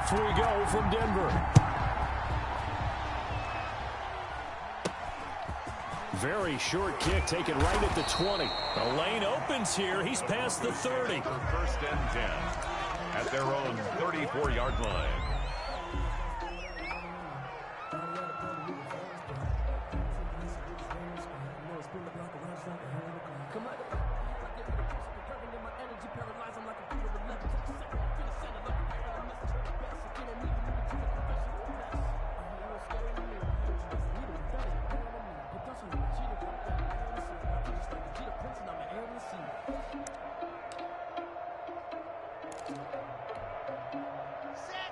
Off we go from Denver. Very short kick taken right at the 20. The lane opens here. He's past the 30. First and 10 at their own 34-yard line.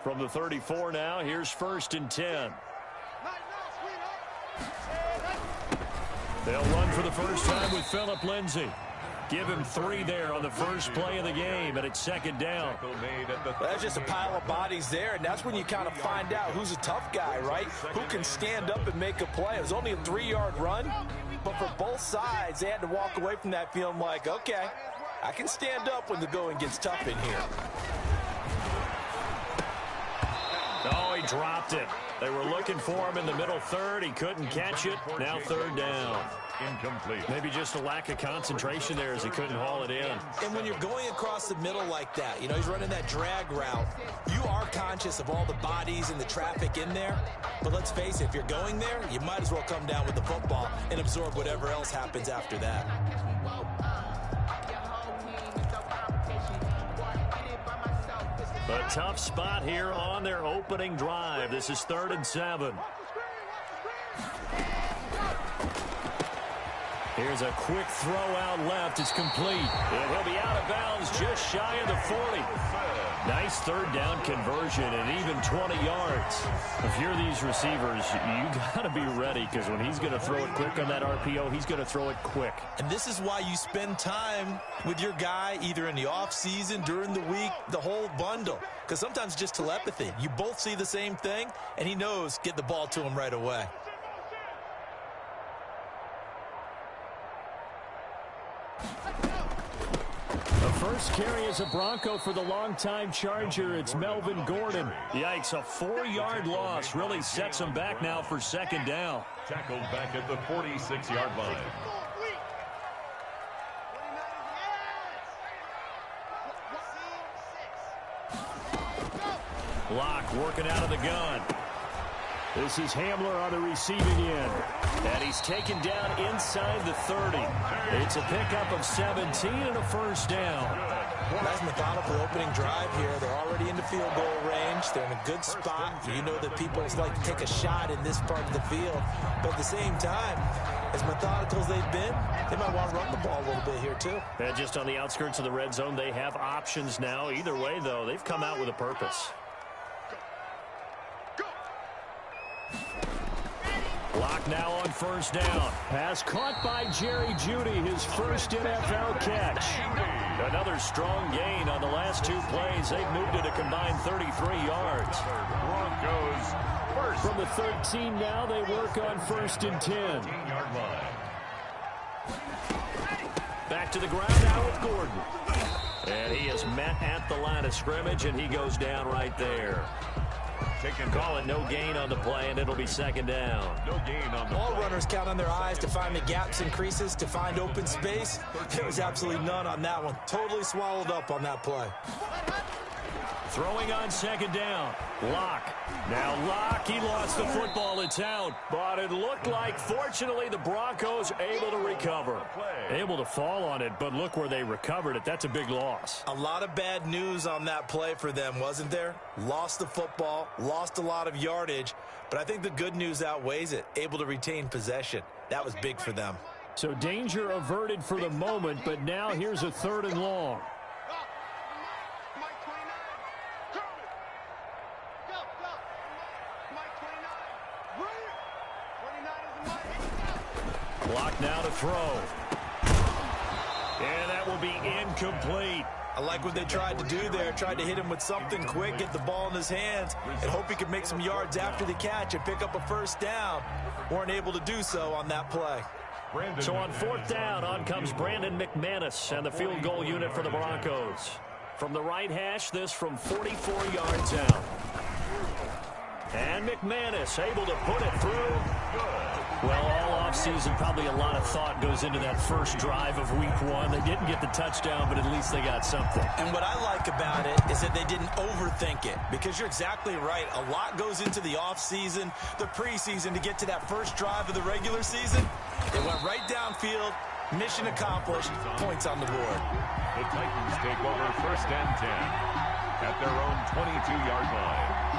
From the 34 now, here's first and 10. They'll run for the first time with Phillip Lindsay. Give him 3 there on the first play of the game, and it's second down. That's just a pile of bodies there, and that's when you kind of find out who's a tough guy, right? Who can stand up and make a play. It was only a 3-yard run, but for both sides, they had to walk away from that feeling like, okay, I can stand up when the going gets tough in here. Oh, he dropped it. They were looking for him in the middle third. He couldn't catch it. Now third down. Incomplete. Maybe just a lack of concentration there as he couldn't haul it in. And when you're going across the middle like that, you know, he's running that drag route, you are conscious of all the bodies and the traffic in there. But let's face it, if you're going there, you might as well come down with the football and absorb whatever else happens after that. A tough spot here on their opening drive. This is 3rd and 7. Here's a quick throw out left. It's complete. And he'll be out of bounds just shy of the 40. Nice third down conversion and even 20 yards. If you're these receivers, you got to be ready because when he's going to throw it quick on that RPO, he's going to throw it quick. And this is why you spend time with your guy either in the offseason, during the week, the whole bundle. Because sometimes it's just telepathy. You both see the same thing, and he knows get the ball to him right away. The first carry is a Bronco for the longtime Charger. It's Melvin Gordon. Yikes, a 4-yard loss really sets him back now for second down. Tackled back at the 46-yard line. Locke working out of the gun. This is Hamler on the receiving end. And he's taken down inside the 30. It's a pickup of 17 and a first down. Nice methodical opening drive here. They're already into field goal range. They're in a good spot. You know that people like to take a shot in this part of the field. But at the same time, as methodical as they've been, they might want to run the ball a little bit here too. And just on the outskirts of the red zone, they have options now. Either way, though, they've come out with a purpose. Locke now on first down. Pass caught by Jerry Jeudy, his first NFL catch. Another strong gain on the last 2 plays. They've moved it a combined 33 yards. Broncos first. From the 13 now, they work on first and 10. 15-yard line. Back to the ground now with Gordon. And he is met at the line of scrimmage, and he goes down right there. Call it no gain on the play, and it'll be second down. No gain on the All play. runners count on their eyes to find the gaps and creases, to find open space. There was absolutely none on that one. Totally swallowed up on that play. Throwing on second down. Locke. Now Locke, he lost the football. It's out. But it looked like, fortunately, the Broncos able to recover. Able to fall on it, but look where they recovered it. That's a big loss. A lot of bad news on that play for them, wasn't there? Lost the football, lost a lot of yardage, but I think the good news outweighs it. Able to retain possession. That was big for them. So danger averted for the moment, but now here's a 3rd and long. Clock now to throw. And that will be incomplete. I like what they tried to do there. Tried to hit him with something quick, get the ball in his hands, and hope he could make some yards after the catch and pick up a first down. Weren't able to do so on that play. So on 4th down, on comes Brandon McManus and the field goal unit for the Broncos. From the right hash, this from 44 yards out. And McManus able to put it through. Well, all offseason, probably a lot of thought goes into that first drive of week one. They didn't get the touchdown, but at least they got something. And what I like about it is that they didn't overthink it, because you're exactly right. A lot goes into the offseason, the preseason, to get to that first drive of the regular season. They went right downfield, mission accomplished, points on the board. The Titans take over 1st and 10 at their own 22-yard line.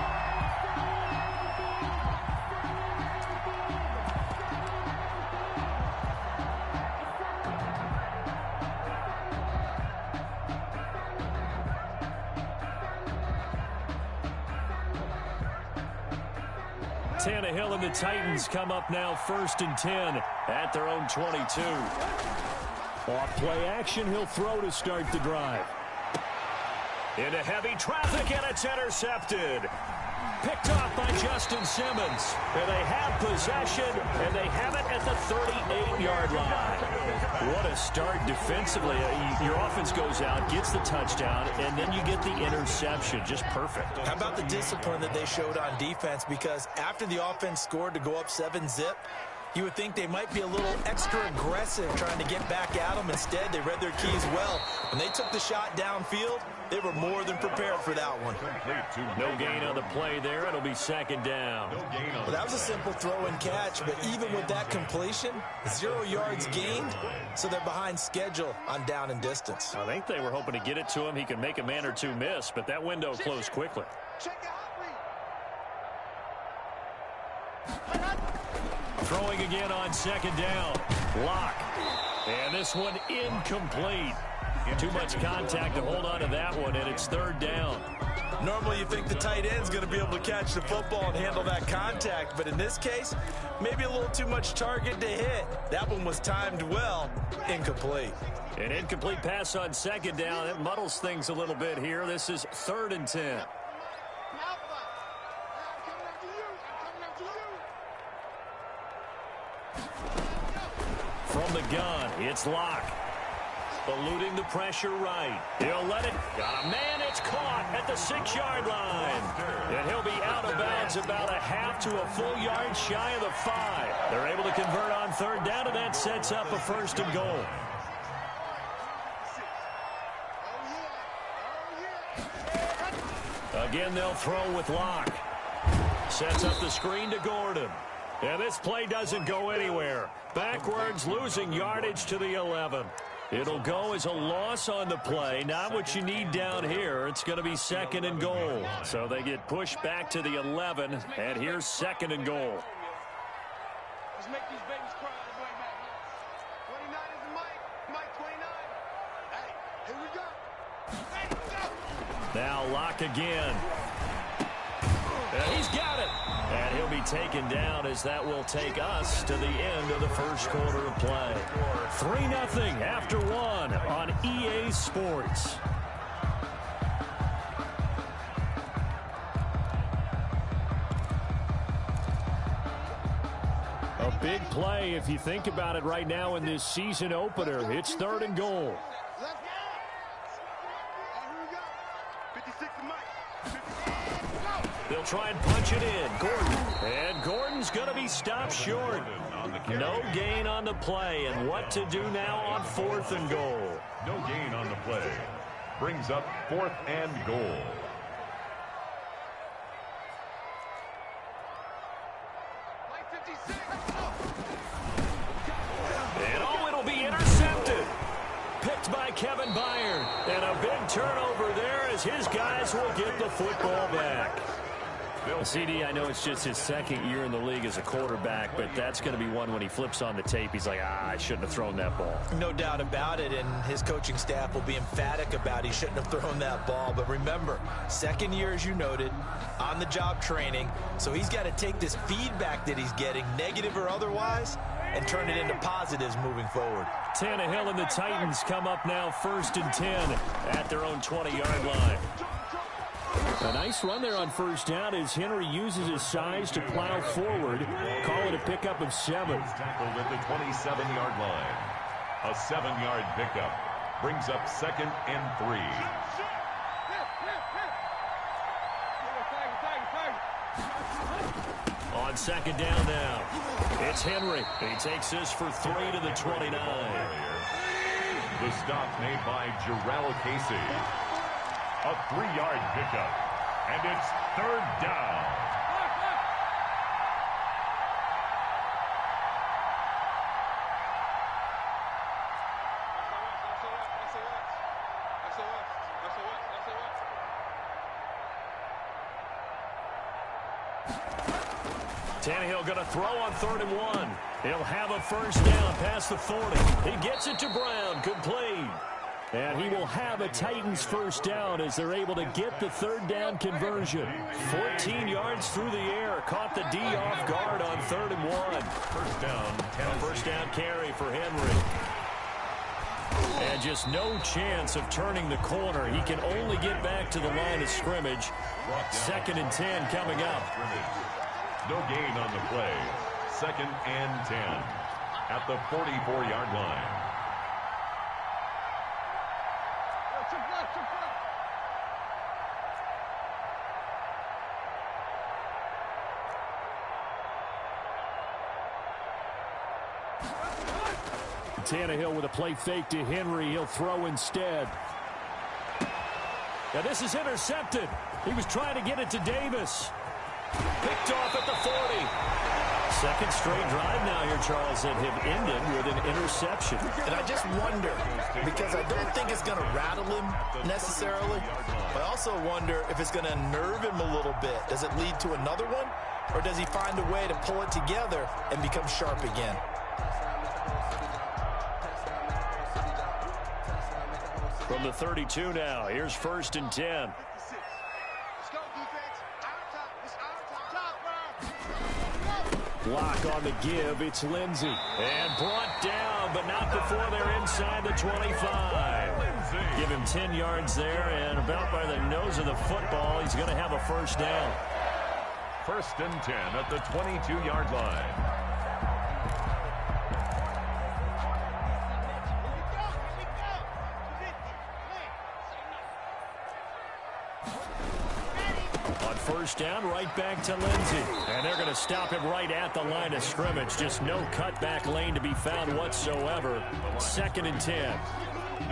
Tannehill and the Titans come up now 1st and 10 at their own 22. Off play action, he'll throw to start the drive. Into heavy traffic, and it's intercepted. Picked off by Justin Simmons. And they have possession, and they have it at the 38-yard line. What a start defensively. Your offense goes out, gets the touchdown, and then you get the interception. Just perfect. How about the discipline that they showed on defense? Because after the offense scored to go up 7-zip, you would think they might be a little extra aggressive trying to get back at them. Instead, they read their keys well. When they took the shot downfield, they were more than prepared for that one. No gain on the play there. It'll be 2nd down. Well, that was a simple throw and catch, but even with that completion, 0 yards gained, so they're behind schedule on down and distance. I think they were hoping to get it to him. He could make a man or two miss, but that window closed quickly. Throwing again on 2nd down. Lock. And this one incomplete. Too much contact to hold on to that one, and it's 3rd down. Normally you think the tight end's going to be able to catch the football and handle that contact, but in this case, maybe a little too much target to hit. That one was timed well. Incomplete. An incomplete pass on 2nd down. It muddles things a little bit here. This is 3rd and 10. From the gun, it's Locke. Eluding the pressure right. He'll let it. Got a man. It's caught at the 6-yard line. And he'll be out of bounds about a half to a full yard shy of the 5. They're able to convert on 3rd down, and that sets up a 1st and goal. Again, they'll throw with Locke. Sets up the screen to Gordon. And this play doesn't go anywhere. Backwards, losing yardage to the 11. It'll go as a loss on the play. Not what you need down here. It's going to be 2nd and goal. So they get pushed back to the 11, and here's 2nd and goal. Let's make these babies cry all the way back. 29 is the Mike 29. Hey, here we go. Now Locke again. And he's got it. And he'll be taken down, as that will take us to the end of the 1st quarter of play. 3-0 after 1 on EA Sports. A big play if you think about it right now in this season opener. It's 3rd and goal. They'll try and punch it in. Gordon. And Gordon's going to be stopped short. No gain on the play. And what to do now on 4th and goal. No gain on the play. Brings up 4th and goal. And oh, it'll be intercepted. Picked by Kevin Byard. And a big turnover there as his guys will get the football back. CD, I know it's just his 2nd year in the league as a quarterback, but that's going to be one when he flips on the tape. He's like, I shouldn't have thrown that ball. No doubt about it, and his coaching staff will be emphatic about he shouldn't have thrown that ball. But remember, 2nd year, as you noted, on-the-job training, so he's got to take this feedback that he's getting, negative or otherwise, and turn it into positives moving forward. Tannehill and the Titans come up now 1st and 10 at their own 20-yard line. A nice run there on 1st down as Henry uses his size to plow forward. Call it a pickup of 7. Tackled at the 27-yard line. A 7-yard pickup brings up 2nd and 3. On second down now, it's Henry. He takes this for 3 to the 29. The stop made by Jarrell Casey. A 3-yard pickup. And it's third down. Tannehill going to throw on 3rd and 1. He'll have a first down past the 40. He gets it to Brown, complete. And he will have a Titans first down as they're able to get the 3rd down conversion. 14 yards through the air. Caught the D off guard on 3rd and 1. First down, First down carry for Henry. And just no chance of turning the corner. He can only get back to the line of scrimmage. 2nd and 10 coming up. No gain on the play. 2nd and 10 at the 44-yard line. Tannehill with a play fake to Henry. He'll throw instead. Now this is intercepted. He was trying to get it to Davis. Picked off at the 40. Second straight drive now here, Charles, that have ended with an interception. And I just wonder, because I don't think it's going to rattle him necessarily, but I also wonder if it's going to nerve him a little bit. Does it lead to another one, or does he find a way to pull it together and become sharp again? From the 32 now, here's 1st and 10. Block on the give, it's Lindsey. And brought down, but not before they're inside the 25. Give him 10 yards there, and about by the nose of the football, he's going to have a first down. 1st and 10 at the 22-yard line. First down, right back to Lindsey. And they're going to stop him right at the line of scrimmage. Just no cutback lane to be found whatsoever. 2nd and 10.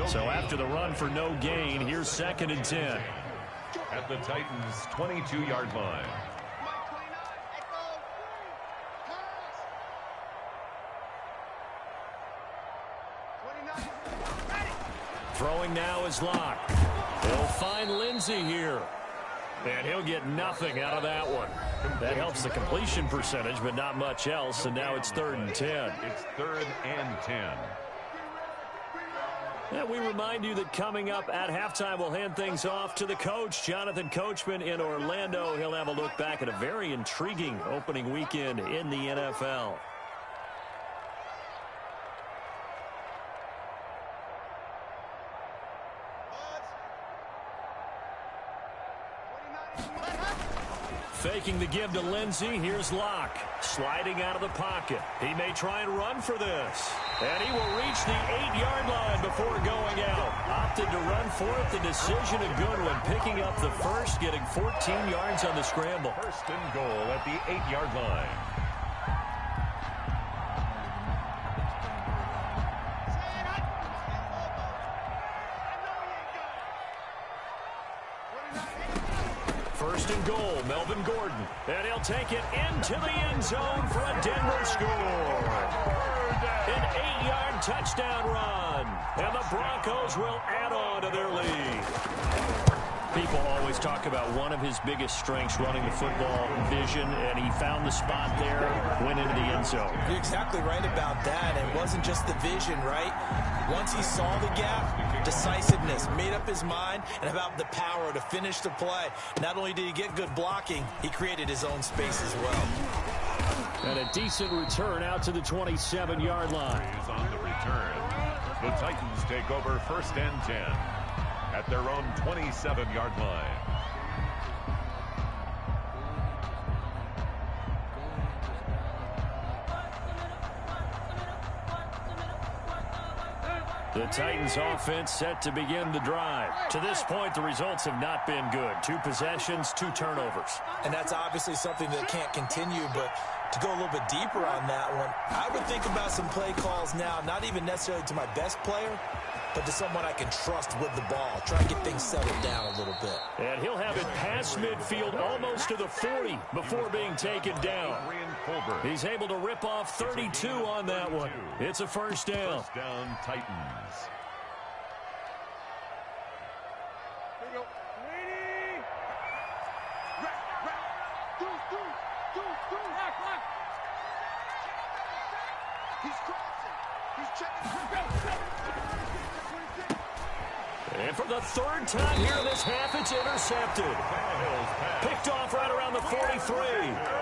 So after the run for no gain, here's 2nd and 10. At the Titans' 22-yard line. Throwing now is Locke. He'll find Lindsey here. And he'll get nothing out of that one. That helps the completion percentage, but not much else. And now it's 3rd and 10. It's 3rd and 10. And we remind you that coming up at halftime, we'll hand things off to the coach, Jonathan Coachman in Orlando. He'll have a look back at a very intriguing opening weekend in the NFL. Faking the give to Lindsey. Here's Locke. Sliding out of the pocket. He may try and run for this. And he will reach the 8-yard line before going out. Opted to run for it. The decision a good one. Picking up the first, getting 14 yards on the scramble. 1st and goal at the 8-yard line. First and goal, Melvin Gordon. And he'll take it into the end zone for a Denver score. An 8-yard touchdown run. And the Broncos will add on to their lead. People always talk about one of his biggest strengths, running the football, vision, and he found the spot there, went into the end zone. You're exactly right about that. It wasn't just the vision, right? Once he saw the gap, decisiveness, made up his mind, and about the power to finish the play. Not only did he get good blocking, he created his own space as well. And a decent return out to the 27-yard line. Is on the return. The Titans take over 1st and 10 at their own 27-yard line. The Titans offense set to begin the drive. To this point, the results have not been good. 2 possessions, 2 turnovers. And that's obviously something that can't continue, but to go a little bit deeper on that one, I would think about some play calls now, not even necessarily to my best player, but to someone I can trust with the ball. Try and get things settled down a little bit. And he'll have it past midfield almost to the 40 before being taken down. He's able to rip off 32 on that one. It's a first down. First down, Titans. Here we go. Ready. Lock. He's crossing. He's checking. And for the 3rd time here in this half, it's intercepted. Picked off right around the 43.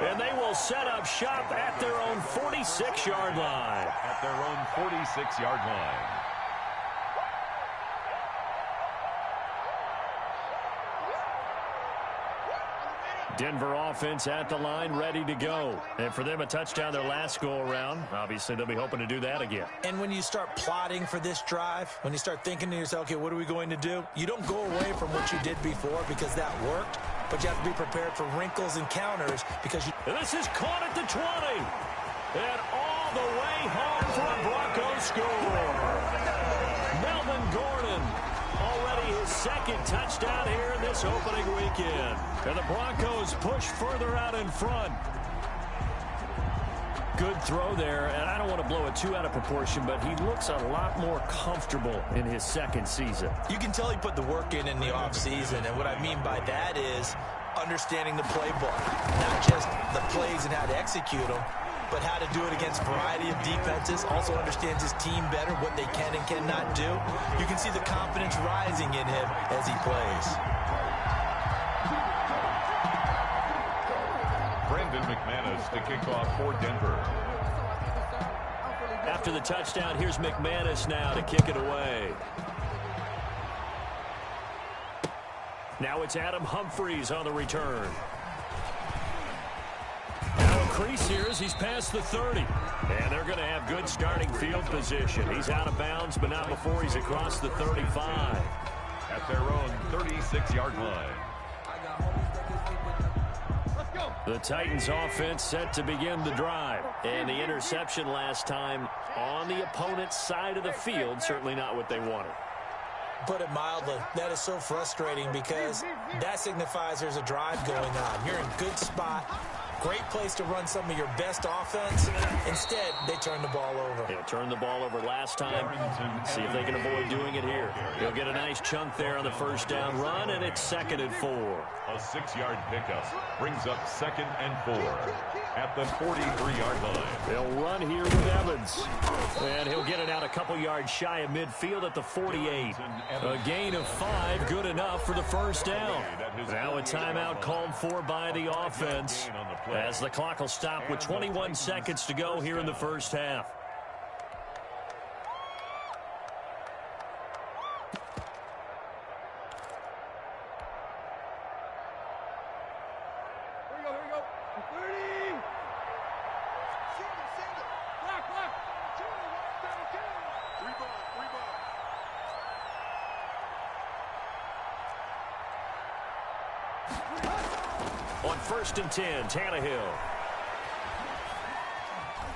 And they will set up shop at their own 46-yard line. At their own 46-yard line. Denver offense at the line, ready to go. And for them, a touchdown their last go-around. Obviously, they'll be hoping to do that again. And when you start plotting for this drive, when you start thinking to yourself, okay, what are we going to do? You don't go away from what you did before because that worked, but you have to be prepared for wrinkles and counters because you... And this is caught at the 20. And all the way home for a Broncos score. Melvin Gordon, already his 2nd touchdown here in this opening weekend. And the Broncos push further out in front. Good throw there, and I don't want to blow it too out of proportion, but he looks a lot more comfortable in his 2nd season. You can tell he put the work in the offseason, and what I mean by that is understanding the playbook. Not just the plays and how to execute them, but how to do it against a variety of defenses. Also understands his team better, what they can and cannot do. You can see the confidence rising in him as he plays. Brandon McManus to kick off for Denver. After the touchdown, here's McManus now to kick it away. Now it's Adam Humphries on the return. Now a crease here as he's past the 30. And they're going to have good starting field position. He's out of bounds, but not before he's across the 35. At their own 36-yard line. The Titans offense set to begin the drive. And the interception last time on the opponent's side of the field, certainly not what they wanted. Put it mildly, that is so frustrating because that signifies there's a drive going on. You're in a good spot. Great place to run some of your best offense. Instead, they turn the ball over. They turned the ball over last time. See if they can avoid doing it here. He'll get a nice chunk there on the first down run, and it's 2nd and 4. A 6-yard pickup brings up 2nd and 4 at the 43-yard line. They'll run here with Evans. And he'll get it out a couple yards shy of midfield at the 48. A gain of 5, good enough for the first down. Now a timeout called for by the offense, as the clock will stop with 21 seconds to go here in the first half. Here we go. 30. Single. Block. 2, 1, 32. 3 ball. On 1st and 10, Tannehill.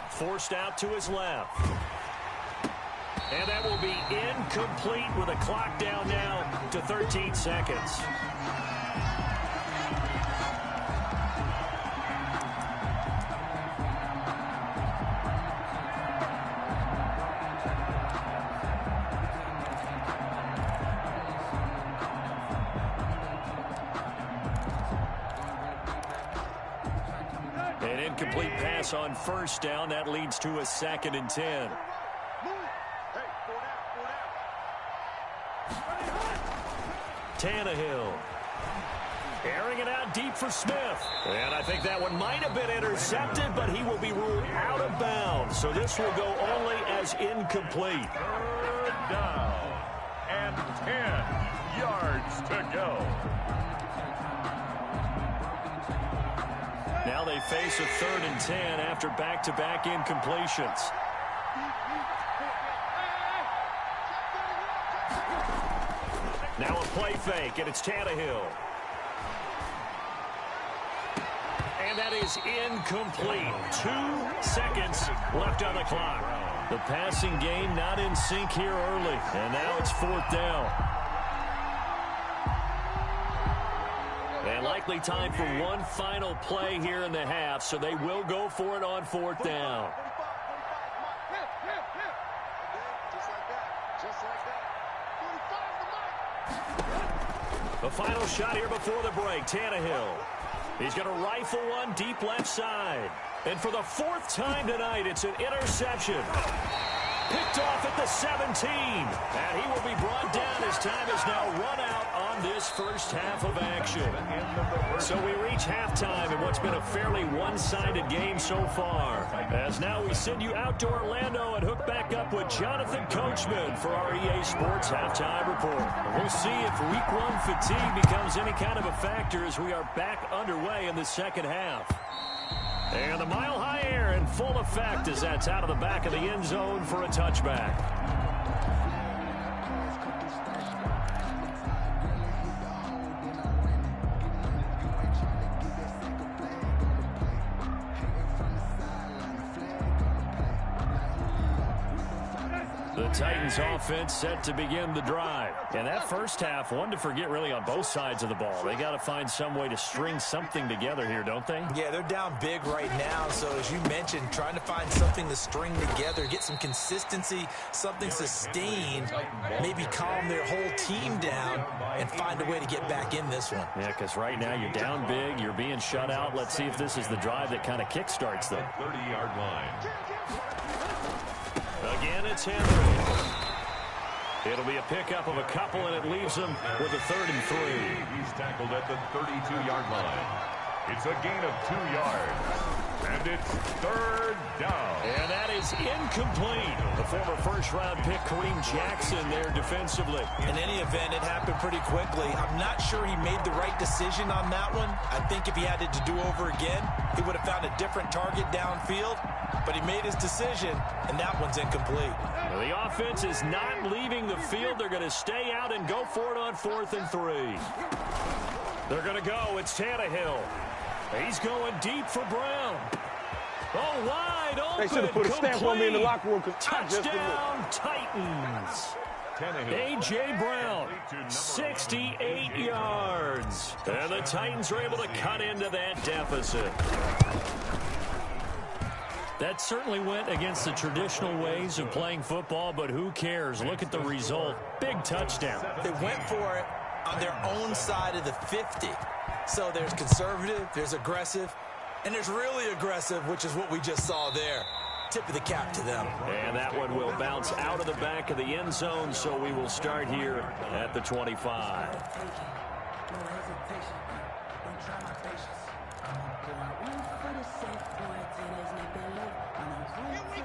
Forced out to his left. And that will be incomplete with a clock down now to 13 seconds. An incomplete pass on first down. That leads to a 2nd and 10. Tannehill. Airing it out deep for Smith. And I think that one might have been intercepted, but he will be ruled out of bounds. So this will go only as incomplete. 3rd down and 10 yards to go. Now they face a 3rd and 10 after back-to-back incompletions. Now a play fake, and it's Tannehill. And that is incomplete. 2 seconds left on the clock. The passing game not in sync here early. And now it's 4th down. And likely time for one final play here in the half, so they will go for it on 4th down. The final shot here before the break, Tannehill. He's going to rifle one deep left side. And for the 4th time tonight, it's an interception. Picked off at the 17. And he will be brought down as time is now run out on this first half of action. So we reach halftime in what's been a fairly one-sided game so far. As now we send you out to Orlando and hook back up with Jonathan Coachman for our EA Sports Halftime Report. We'll see if Week 1 fatigue becomes any kind of a factor as we are back underway in the second half. And the mile-high air in full effect as that's out of the back of the end zone for a touchback. The Titans offense set to begin the drive. And that first half, one to forget really on both sides of the ball. They got to find some way to string something together here, don't they? Yeah, they're down big right now. So as you mentioned, trying to find something to string together, get some consistency, something sustained, maybe calm their whole team down and find a way to get back in this one. Yeah, because right now you're down big, you're being shut out. Let's see if this is the drive that kind of kickstarts them. 30-yard line. Again, it's Henry. It'll be a pickup of a couple, and it leaves them with a 3rd and 3. He's tackled at the 32-yard line. It's a gain of 2 yards. And it's 3rd down. And that is incomplete. The former first-round pick, Kareem Jackson, there defensively. In any event, it happened pretty quickly. I'm not sure he made the right decision on that one. I think if he had it to do over again, he would have found a different target downfield. But he made his decision, and that one's incomplete. Well, the offense is not leaving the field. They're going to stay out and go for it on 4th and 3. They're going to go. It's Tannehill. He's going deep for Brown. Oh, wide open. They should have put a stamp on me in the locker room. Touchdown, Titans. A.J. Brown, 68 yards. And the Titans are able to cut into that deficit. That certainly went against the traditional ways of playing football, but who cares? Look at the result. Big touchdown. They went for it on their own side of the 50. So there's conservative, there's aggressive, and there's really aggressive, which is what we just saw there. Tip of the cap to them. And that one will bounce out of the back of the end zone, so we will start here at the 25.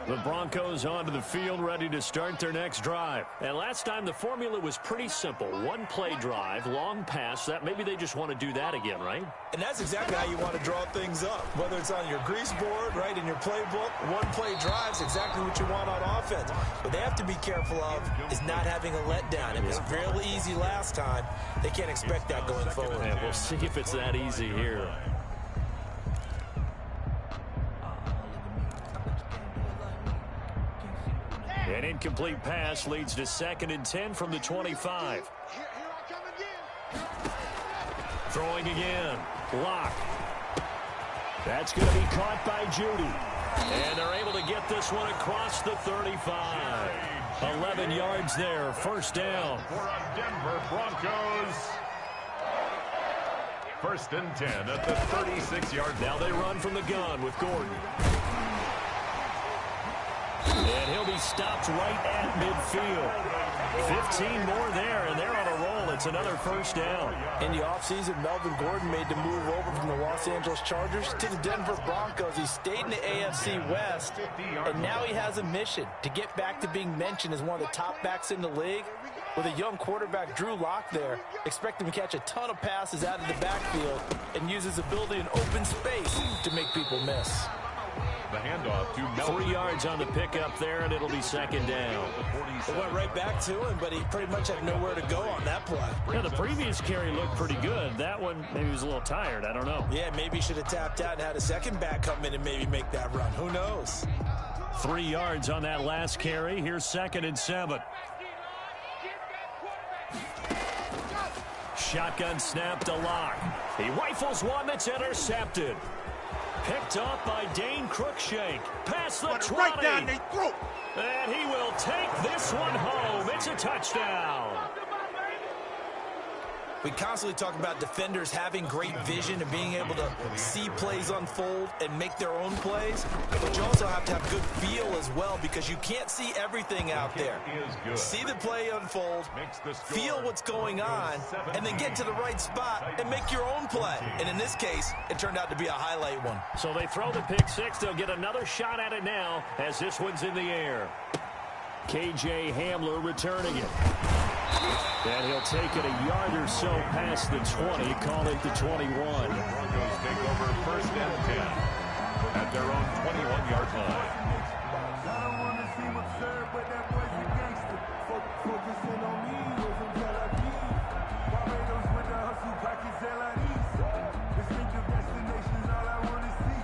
The Broncos onto the field, ready to start their next drive. And last time, the formula was pretty simple. One play drive, long pass. That maybe they just want to do that again, right? And that's exactly how you want to draw things up. Whether it's on your grease board, right, in your playbook, one play drive is exactly what you want on offense. What they have to be careful of is not having a letdown. It was real easy last time. They can't expect that going forward. And we'll see if it's that easy here. An incomplete pass leads to 2nd and 10 from the 25. Throwing again. Lock. That's going to be caught by Judy. And they're able to get this one across the 35. 11 yards there. 1st down. For our Denver Broncos. 1st and 10 at the 36-yard line. Now they run from the gun with Gordon. And he'll be stopped right at midfield. 15 more there, and they're on a roll. It's another 1st down. In the offseason, Melvin Gordon made the move over from the Los Angeles Chargers to the Denver Broncos. He stayed in the AFC West, and now he has a mission to get back to being mentioned as one of the top backs in the league. With a young quarterback, Drew Lock, there, expect him to catch a ton of passes out of the backfield and use his ability in open space to make people miss. The handoff to Melvin. 3 yards on the pickup there, and it'll be second down. It went right back to him, but he pretty much had nowhere to go on that play. Yeah, the previous carry looked pretty good. That one, maybe he was a little tired. I don't know. Yeah, maybe he should have tapped out and had a second back come in and maybe make that run. Who knows? 3 yards on that last carry. Here's 2nd and 7. Shotgun snap to Locke. He rifles one that's intercepted. Picked up by Dane Cruikshank. Past the 20. Right down their throat. And he will take this one home. It's a touchdown. We constantly talk about defenders having great vision and being able to see plays unfold and make their own plays. But you also have to have good feel as well because you can't see everything out there. See the play unfold, feel what's going on, and then get to the right spot and make your own play. And in this case, it turned out to be a highlight one. So they throw the pick six. They'll get another shot at it now as this one's in the air. K.J. Hamler returning it. And he'll take it a yard or so past the 20, call it the 21. The Broncos take over 1st and 10 at their own 21-yard line. I don't want to seem absurd, but that boy's a gangster. Focusing on me, from Tel Aviv. Barbados with the hustle, pockets LIDs. Distinctive destinations, all I want to see.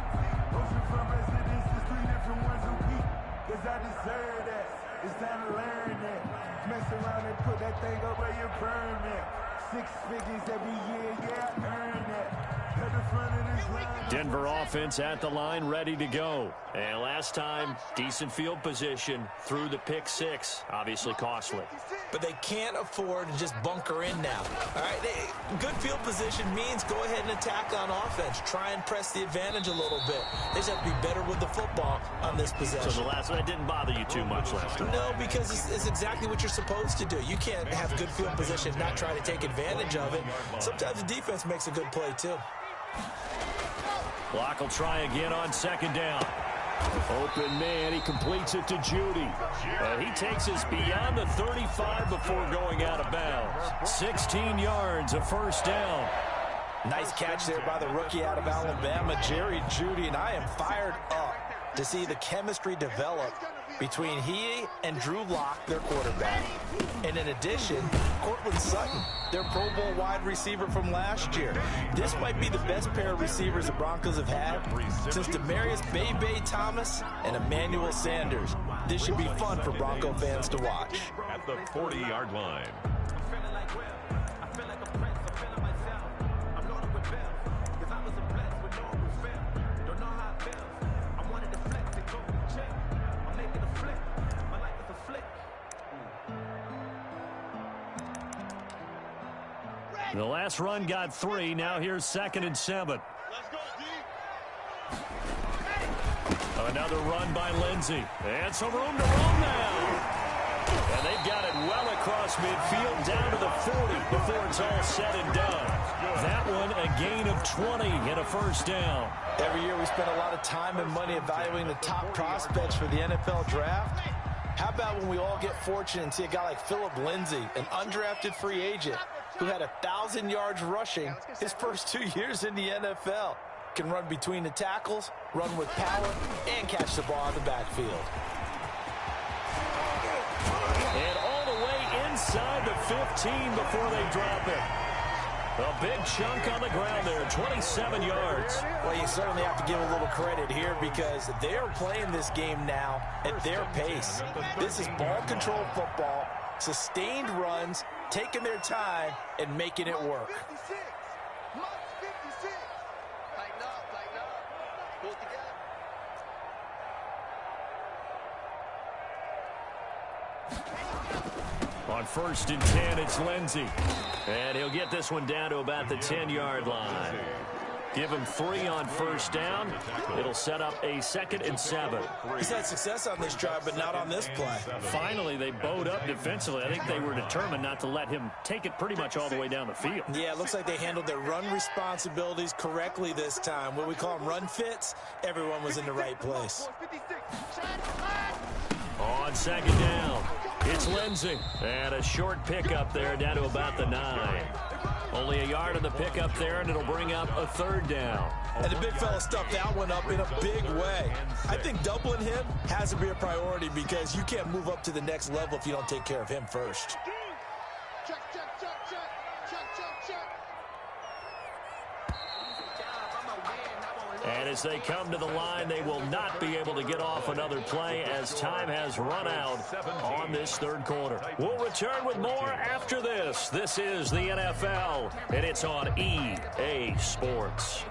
Oceanfront residences, 3 different ones a week. Cause I deserve that. It's time to learn that. Mess around and put that thing up where you burn that. 6 figures every year, yeah, I earn that. At the front of this line. Denver offense at the line, ready to go. And last time, decent field position through the pick six. Obviously costly. But they can't afford to just bunker in now. All right, good field position means go ahead and attack on offense. Try and press the advantage a little bit. They just have to be better with the football on this possession. So the last one, that didn't bother you too much last time? No, because it's exactly what you're supposed to do. You can't have good field position and not try to take advantage of it. Sometimes the defense makes a good play, too. Locke will try again on 2nd down. Open man, he completes it to Judy. And he takes us beyond the 35 before going out of bounds. 16 yards, a 1st down. Nice catch there by the rookie out of Alabama, Jerry Jeudy, and I am fired up to see the chemistry develop between he and Drew Lock, their quarterback. And in addition, Cortland Sutton, their Pro Bowl wide receiver from last year. This might be the best pair of receivers the Broncos have had since Demaryius Bebe Thomas and Emmanuel Sanders. This should be fun for Bronco fans to watch. At the 40-yard line. The last run got 3. Now here's 2nd and 7. Another run by Lindsey. And some room to roam now. And they've got it well across midfield down to the 40 before it's all said and done. That one a gain of 20 and a 1st down. Every year we spend a lot of time and money evaluating the top prospects for the NFL draft. How about when we all get fortunate and see a guy like Phillip Lindsay, an undrafted free agent, who had 1,000 yards rushing his first 2 years in the NFL. Can run between the tackles, run with power, and catch the ball in the backfield. And all the way inside the 15 before they drop it. A big chunk on the ground there, 27 yards. Well, you certainly have to give a little credit here because they are playing this game now at their pace. This is ball control football, sustained runs, taking their time, and making it work. 56. Mark 56. Tighten up, tighten up. Pull it together. On 1st and 10, it's Lindsey. And he'll get this one down to about the 10-yard line. Give him 3 on 1st down. It'll set up a 2nd and 7. He's had success on this drive, but not on this play. Finally, they bowed up defensively. I think they were determined not to let him take it pretty much all the way down the field. Yeah, it looks like they handled their run responsibilities correctly this time. What we call them run fits, everyone was in the right place. On 2nd down, it's Lindsey. And a short pickup there down to about the 9. Only a yard in the pickup there, and it'll bring up a third down. And the big fella stuffed that one up in a big way. I think doubling him has to be a priority because you can't move up to the next level if you don't take care of him first. Check, check, check, check. Check, check, check. And as they come to the line, they will not be able to get off another play as time has run out on this third quarter. We'll return with more after this. This is the NFL, and it's on EA Sports.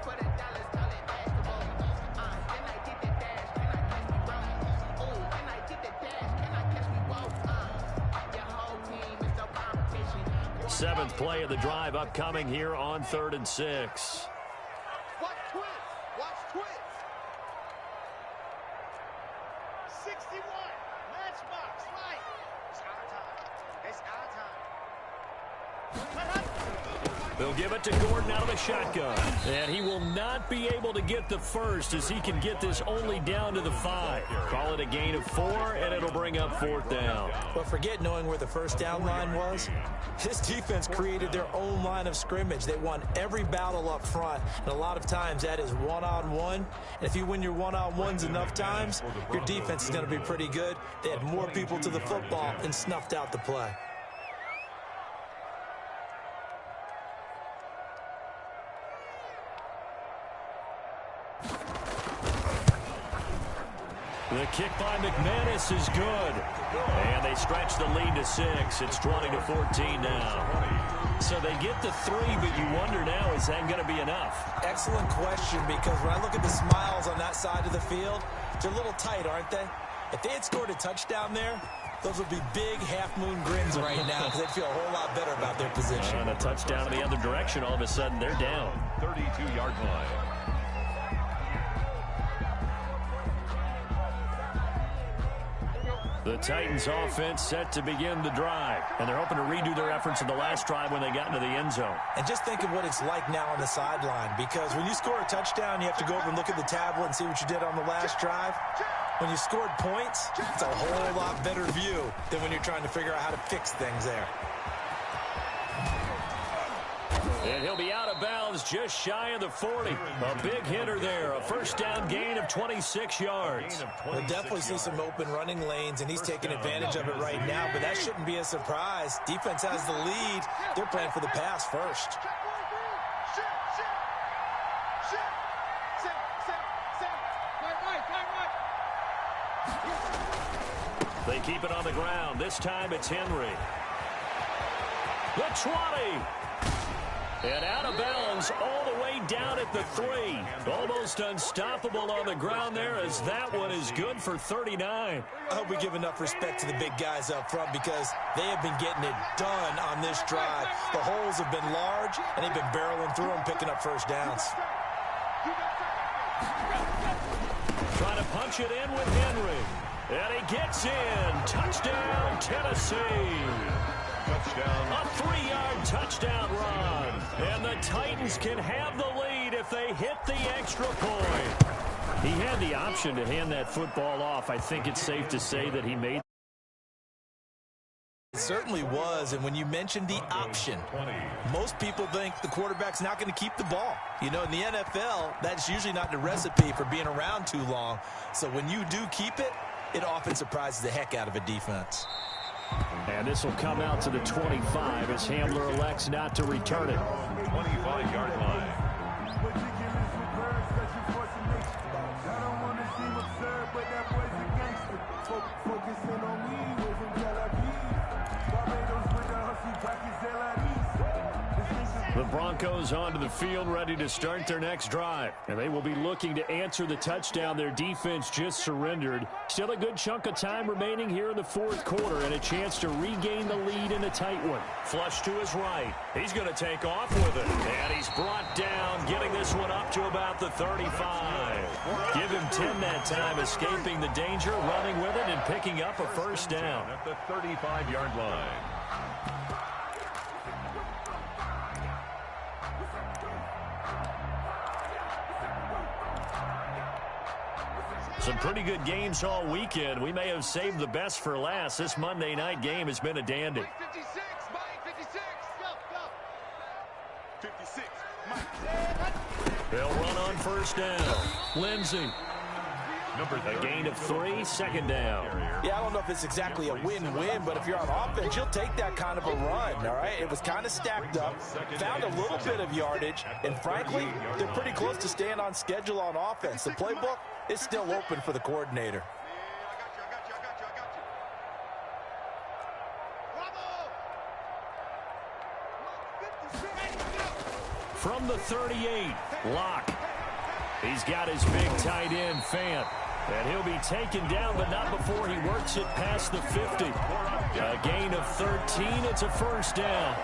Seventh play of the drive upcoming here on 3rd and 6. Watch twins. Watch twins. 61. Matchbox. Right. It's our time. It's our time. They'll give it to Gordon out of the shotgun. And he will not be able to get the first as he can get this only down to the 5. Call it a gain of 4, and it'll bring up 4th down. But forget knowing where the first down line was. This defense created their own line of scrimmage. They won every battle up front, and a lot of times that is one-on-one. And if you win your one-on-ones enough times, your defense is going to be pretty good. They had more people to the football and snuffed out the play. The kick by McManus is good. And they stretch the lead to 6. It's 20-14 now. So they get the 3, but you wonder now, is that going to be enough? Excellent question, because when I look at the smiles on that side of the field, they're a little tight, aren't they? If they had scored a touchdown there, those would be big half-moon grins right now because they'd feel a whole lot better about their position. And a touchdown in the other direction, all of a sudden they're down. 32-yard line. The Titans offense set to begin the drive. And they're hoping to redo their efforts in the last drive when they got into the end zone. And just think of what it's like now on the sideline, because when you score a touchdown, you have to go over and look at the tablet and see what you did on the last drive. When you scored points, it's a whole lot better view than when you're trying to figure out how to fix things there. And he'll be out of bounds just shy of the 40. A big hitter there. A first down gain of 26 yards. We'll definitely see some open running lanes, and he's taking advantage of it right now, but that shouldn't be a surprise. Defense has the lead. They're playing for the pass first. They keep it on the ground. This time it's Henry. The 20. And out of bounds all the way down at the 3. Almost unstoppable on the ground there as that one is good for 39. I hope we give enough respect to the big guys up front because they have been getting it done on this drive. The holes have been large, and they've been barreling through them, picking up first downs. Trying to punch it in with Henry. And he gets in. Touchdown, Tennessee. Touchdown. A 3-yard touchdown run. And the Titans can have the lead if they hit the extra point. He had the option to hand that football off. I think it's safe to say that he made. It certainly was, and when you mentioned the option, most people think the quarterback's not going to keep the ball. You know, in the NFL, that's usually not the recipe for being around too long. So when you do keep it, it often surprises the heck out of a defense. And this will come out to the 25 as Hamler elects not to return it. 25-yard line. The Broncos onto the field ready to start their next drive. And they will be looking to answer the touchdown their defense just surrendered. Still a good chunk of time remaining here in the fourth quarter and a chance to regain the lead in a tight one. Flush to his right. He's going to take off with it. And he's brought down, getting this one up to about the 35. Give him 10 that time, escaping the danger, running with it, and picking up a first down. At the 35-yard line. Some pretty good games all weekend. We may have saved the best for last. This Monday night game has been a dandy. 56, Mike, 56, go, go. 56, Mike. They'll run on first down. Lindsey. A gain of 3, second down. Yeah, I don't know if it's exactly a win-win, but if you're on offense, you'll take that kind of a run, all right? It was kind of stacked up, found a little bit of yardage, and frankly, they're pretty close to staying on schedule on offense. The playbook is still open for the coordinator. From the 38, Locke. He's got his big tight end, Fant. And he'll be taken down, but not before he works it past the 50. A gain of 13. It's a first down.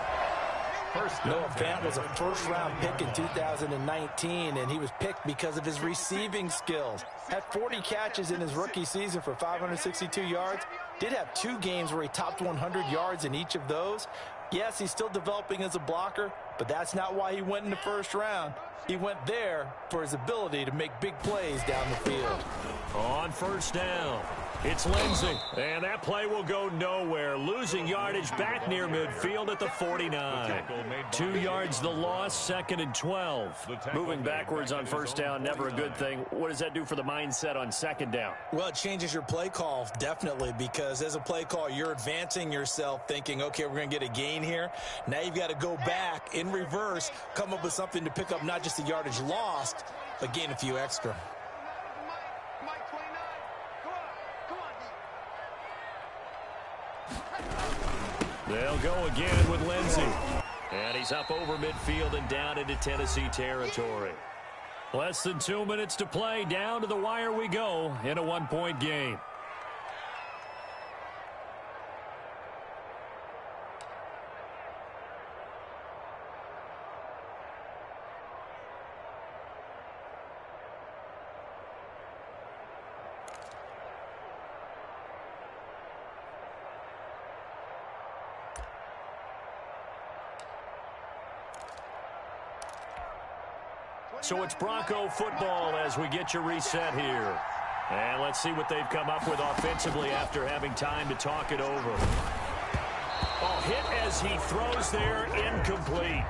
Noah Fant was a first-round pick in 2019, and he was picked because of his receiving skills. Had 40 catches in his rookie season for 562 yards. Did have 2 games where he topped 100 yards in each of those. Yes, he's still developing as a blocker, but that's not why he went in the first round. He went there for his ability to make big plays down the field. On first down, it's Lindsey. And that play will go nowhere. Losing yardage back near midfield at the 49. 2 yards the loss, second and 12. Moving backwards on first down, never a good thing. What does that do for the mindset on second down? Well, it changes your play call, definitely, because as a play call, you're advancing yourself thinking, okay, we're going to get a gain here. Now you've got to go back in reverse, come up with something to pick up not just the yardage lost, but gain a few extra. They'll go again with Lindsey. And he's up over midfield and down into Tennessee territory. Less than 2 minutes to play. Down to the wire we go in a 1-point game. So it's Bronco football as we get you reset here. And let's see what they've come up with offensively after having time to talk it over. Oh, hit as he throws there, incomplete.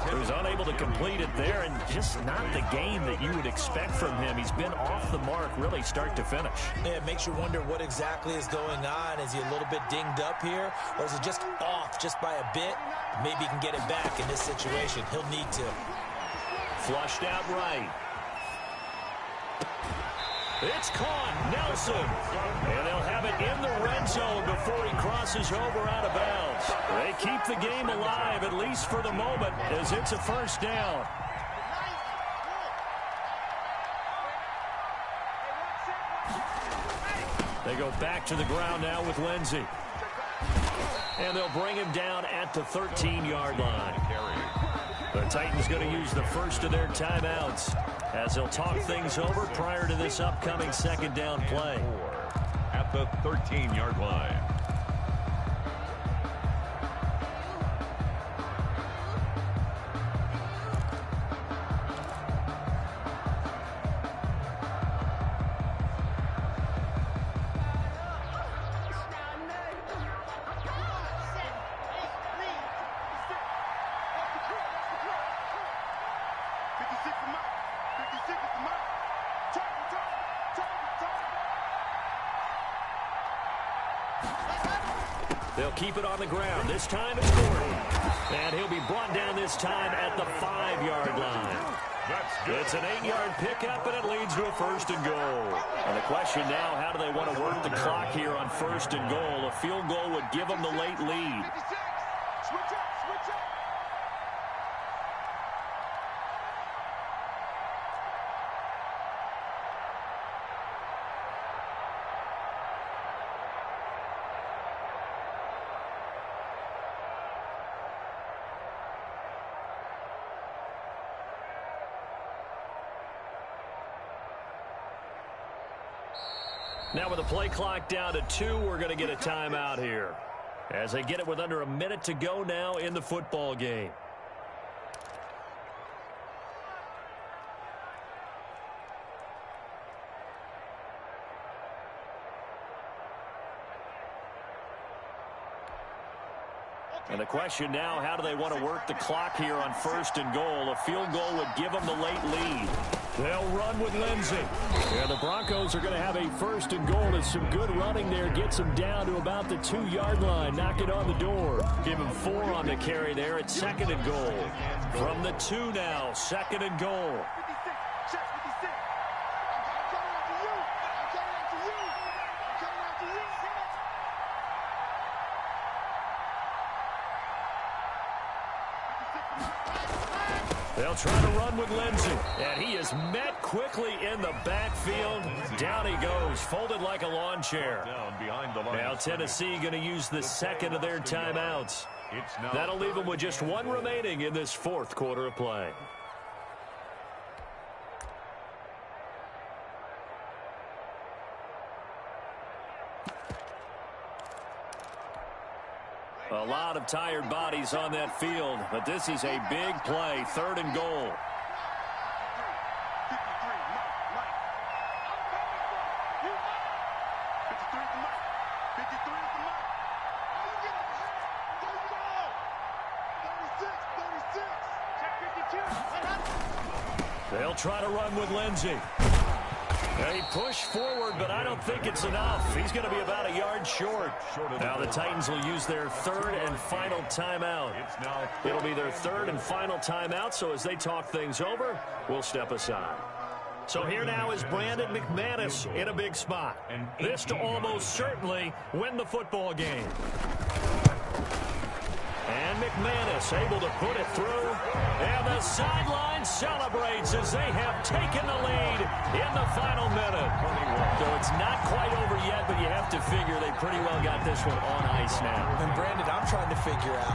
He was unable to complete it there, and just not the game that you would expect from him. He's been off the mark really start to finish. Yeah, it makes you wonder what exactly is going on. Is he a little bit dinged up here, or is it just off just by a bit? Maybe he can get it back in this situation. He'll need to. Flushed out right. It's caught. Nelson. And they'll have it in the red zone before he crosses over out of bounds. They keep the game alive, at least for the moment, as it's a first down. They go back to the ground now with Lindsey. And they'll bring him down at the 13-yard line. The Titans going to use the first of their timeouts as they'll talk things over prior to this upcoming second down play. At the 13-yard line. They'll keep it on the ground. This time it's Gordon. And he'll be brought down this time at the 5-yard line. It's an 8-yard pickup, and it leads to a first and goal. And the question now, how do they want to work the clock here on first and goal? A field goal would give them the late lead. Now with the play clock down to 2, we're going to get a timeout here as they get it with under a minute to go now in the football game. And the question now, how do they want to work the clock here on 1st and goal? A field goal would give them the late lead. They'll run with Lindsey. And the Broncos are going to have a 1st and goal. It's some good running there. Gets them down to about the 2-yard line. Knock it on the door. Give him 4 on the carry there at 2nd and goal. From the 2 now, 2nd and goal. They'll try to run with Lindsey. And he is met quickly in the backfield. Down he goes, folded like a lawn chair. Now Tennessee going to use the 2nd of their timeouts. That'll leave them with just 1 remaining in this 4th quarter of play. A lot of tired bodies on that field, but this is a big play, 3rd and goal. They'll try to run with Lindsey. They push forward, but I don't think it's enough. He's going to be about a yard short. Now the Titans will use their 3rd and final timeout. It'll be their 3rd and final timeout, so as they talk things over, we'll step aside. So here now is Brandon McManus in a big spot. This to almost certainly win the football game. And McManus able to put it through. And the sideline celebrates as they have taken the lead in the final minute. So it's not quite over yet, but you have to figure they pretty well got this one on ice now. And Brandon, I'm trying to figure out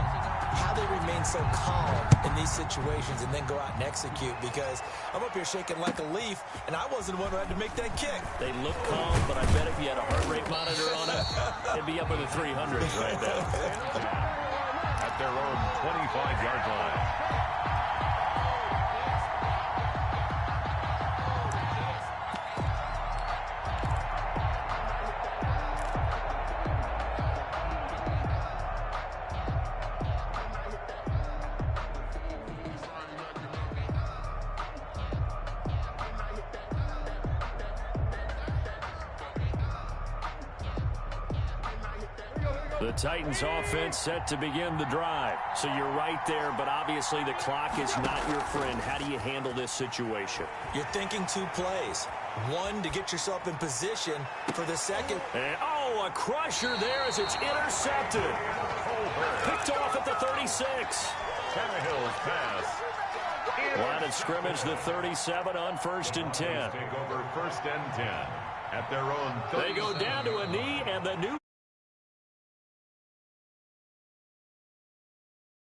how they remain so calm in these situations and then go out and execute, because I'm up here shaking like a leaf, and I wasn't the one who had to make that kick. They look calm, but I bet if you had a heart rate monitor on it, it'd be up in the 300s right now. At their own 25-yard line. The Titans offense set to begin the drive. So you're right there, but obviously the clock is not your friend. How do you handle this situation? You're thinking 2 plays. 1 to get yourself in position for the 2nd. And, a crusher there as it's intercepted. Picked off at the 36. Tannehill's pass. Line of scrimmage, the 37 on 1st and 10. Take over 1st and 10. At their own 30. They go down to a knee, and the new